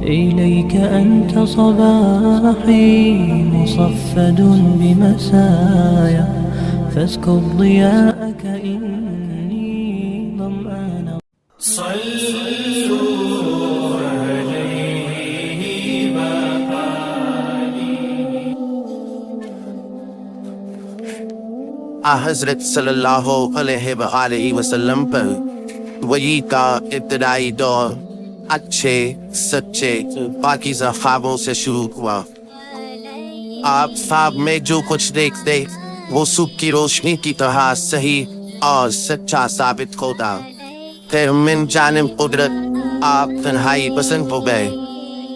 إليك أنت صباحي مصفد بمسايا فاسكب ضياءك إني ظمآن صلوا عليه حضرت صلی اللہ علیہ وآلہ وسلم پر وحی کا ابتدائی دور اچھے سچے پاکیزہ خوابوں سے شروع ہوا۔ آپ خواب میں جو کچھ دیکھتے وہ صبح کی روشنی کی طرح صحیح اور سچا ثابت ہوتا۔ پھر من جانب قدرت آپ تنہائی پسند ہو گئے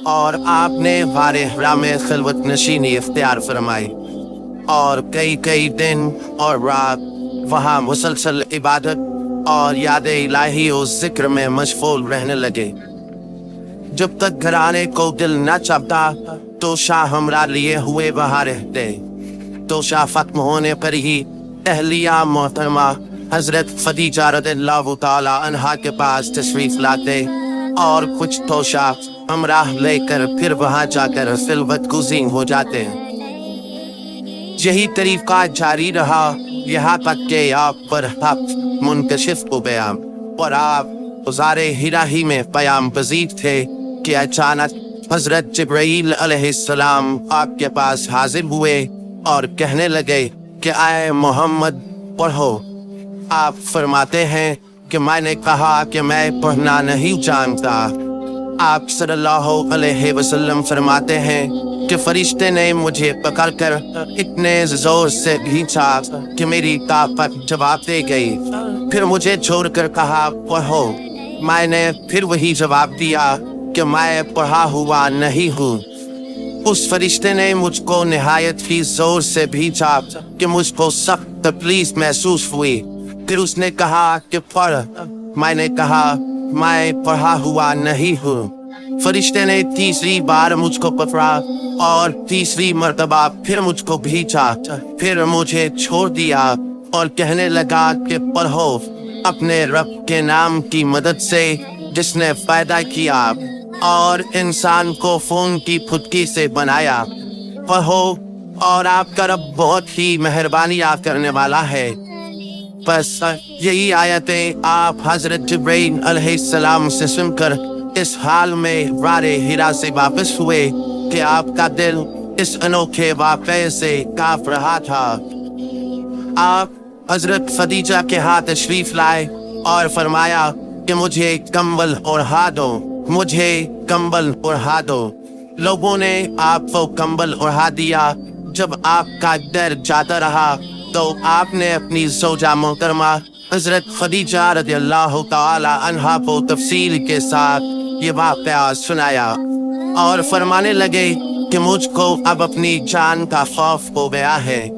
اور آپ نے غار حرا میں خلوت نشینی اختیار فرمائی اور کئی دن اور رات وہاں مسلسل عبادت اور یاد الہی و ذکر میں مشغول رہنے لگے۔ جب تک گھرانے کو دل نہ چاہتا تو شاہ ہمراہ لیے ہوئے وہاں رہتے۔ تو شاہ ختم ہونے پر ہی اہلیہ محترمہ حضرت خدیجہ رضی اللہ تعالی عنہا کے پاس تشریف لاتے اور کچھ توشہ ہمراہ لے کر پھر وہاں جا کر خلوت گزین ہو جاتے۔ یہی طریقہ جاری رہا یہاں تک کہ آپ پر حق منکشف ہو گیا اور آپ غار حرا ہی میں پیام پذیر تھے کہ اچانک حضرت جبرائیل علیہ السلام آپ کے پاس حاضر ہوئے اور کہنے لگے کہ اے محمد پڑھو۔ آپ فرماتے ہیں کہ میں نے کہا کہ میں پڑھنا نہیں جانتا۔ آپ صلی اللہ علیہ وسلم فرماتے ہیں کہ فرشتے نے مجھے پکڑ کر اتنے زور سے کھینچا کہ میری طاقت جواب دے گئی۔ پھر مجھے چھوڑ کر کہا پڑھو۔ میں نے پھر وہی جواب دیا کہ میں پڑھا ہوا نہیں ہوں۔ اس فرشتے نے مجھ کو نہایت ہی زور سے بھیجا کہ مجھ کو سخت تکلیف محسوس ہوئی۔ پھر اس نے کہا کہ پڑھ۔ میں نے کہا میں پڑھا ہوا نہیں ہوں۔ فرشتے نے تیسری بار مجھ کو پکڑا اور تیسری مرتبہ پھر مجھ کو بھیجا، پھر مجھے چھوڑ دیا اور کہنے لگا کہ پڑھو اپنے رب کے نام کی مدد سے جس نے پیدا کیا اور انسان کو خون کی پھٹکی سے بنایا۔ پڑھو اور آپ کا رب بہت ہی مہربانیاں کرنے والا ہے۔ بس یہی آیتیں آپ حضرت جبرائیل علیہ السلام سے سن کر اس حال میں غار حرا سے واپس ہوئے کہ آپ کا دل اس انوکھے واقعے سے کانپ رہا تھا۔ آپ حضرت خدیجہ کے ہاتھ تشریف لائے اور فرمایا کہ مجھے کمبل اوڑھا دو، مجھے کمبل اوڑھا دو۔ لوگوں نے آپ کو کمبل اوڑھا دیا۔ جب آپ کا دیر جاتا رہا تو آپ نے اپنی زوجہ محترمہ حضرت خدیجہ رضی اللہ تعالی عنہا کو تفصیل کے ساتھ یہ واقعہ سنایا اور فرمانے لگے کہ مجھ کو اب اپنی جان کا خوف ہو گیا ہے۔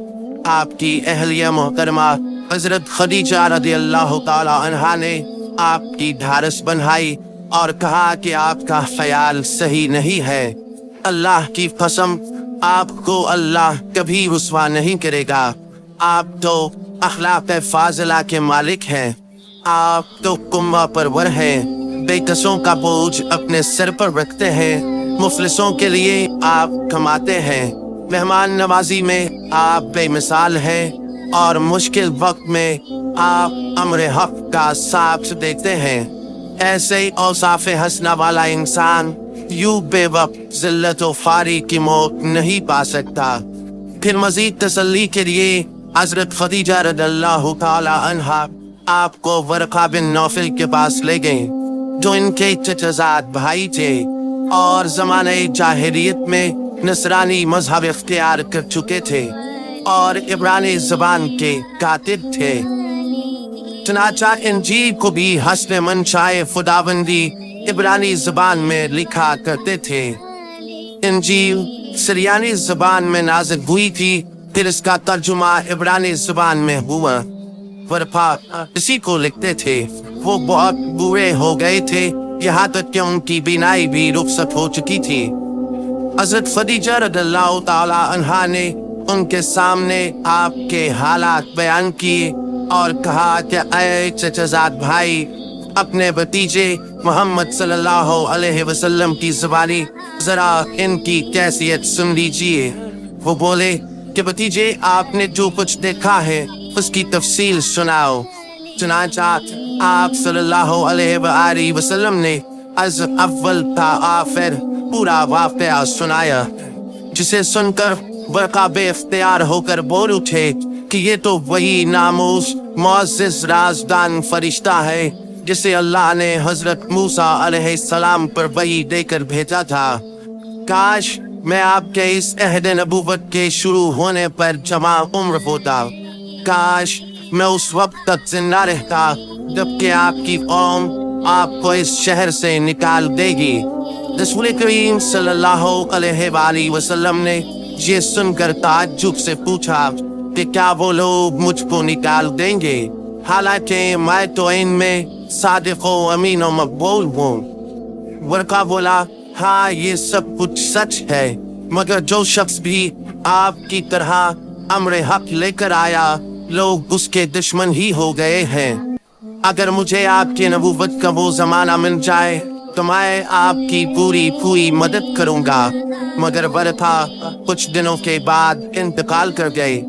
آپ کی اہلیہ محترمہ حضرت خدیجہ رضی اللہ تعالی عنہا نے آپ کی ڈھارس بندھائی اور کہا کہ آپ کا خیال صحیح نہیں ہے۔ اللہ کی قسم آپ کو اللہ کبھی رسوا نہیں کرے گا۔ آپ تو اخلاق فاضلہ کے مالک ہیں، آپ تو کنبہ پرور ہیں، بے کسوں کا بوجھ اپنے سر پر رکھتے ہیں، مفلسوں کے لیے آپ کماتے ہیں، مہمان نوازی میں آپ بے مثال ہیں اور مشکل وقت میں آپ امر حق کا ساتھ دیتے ہیں۔ ایسے اوصاف حسنہ والا انسان یوں بے وقت ذلت و خواری کی موت نہیں پا سکتا۔ پھر مزید تسلی کے لیے حضرت خدیجہ رضی اللہ تعالی عنہا آپ کو ورقہ بن نوفل کے پاس لے گئیں جو ان کے چچزاد بھائی تھے اور زمانے جاہلیت میں نصرانی مذہب اختیار کر چکے تھے اور عبرانی زبان کے کاتب تھے۔ چنانچہ انجیل کو بھی حسب منشائے خداوندی عبرانی زبان میں لکھا کرتے تھے۔ انجیل سریانی زبان میں نازل ہوئی تھی، پھر اس کا ترجمہ عبرانی زبان میں ہوا۔ ورقہ اسی کو لکھتے تھے۔ وہ بہت بوڑھے ہو گئے تھے، یہاں تک کہ ان کی بینائی بھی رخصت ہو چکی تھی۔ حضرت خدیجہ رضی اللہ تعالی عنہا نے ان کے سامنے آپ کے حالات بیان کیے اور کہا کہ اے چچزاد بھائی، اپنے بھتیجے محمد صلی اللہ علیہ وسلم کی زبانی ذرا ان کی کیفیت سن لیجیے۔ وہ بولے کہ بھتیجے آپ نے جو کچھ دیکھا ہے اس کی تفصیل سناؤ۔ چنانچہ آپ صلی اللہ علیہ وآلہ وسلم نے از اول تا آخر پورا واقعہ سنایا، جسے سن کر برقع بے اختیار ہو کر بول اٹھے کہ یہ تو وہی ناموس معزز رازدان فرشتہ ہے جسے اللہ نے حضرت موسیٰ علیہ السلام پر وحی دے کر بھیجا تھا۔ کاش میں آپ کے اس عہد نبوت کے شروع ہونے پر جمع عمر ہوتا، کاش میں اس وقت تک زندہ رہتا جب کہ آپ کی قوم آپ کو اس شہر سے نکال دے گی۔ رسول کریم صلی اللہ علیہ وآلہ وسلم نے یہ سن کر تعجب سے پوچھا کہ کیا وہ لوگ مجھ کو نکال دیں گے، حالانکہ میں تو ان میں صادق و امین و مقبول ہوں؟ ورقہ بولا ہاں یہ سب کچھ سچ ہے، مگر جو شخص بھی آپ کی طرح امر حق لے کر آیا لوگ اس کے دشمن ہی ہو گئے ہیں۔ اگر مجھے آپ کی نبوت کا وہ زمانہ مل جائے تو میں آپ کی پوری مدد کروں گا، مگر ورقہ کچھ دنوں کے بعد انتقال کر گئے۔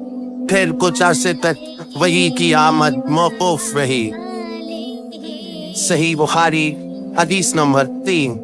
پھر کچھ عرصے تک وحی کی آمد موقوف رہی۔ صحیح بخاری حدیث نمبر 3۔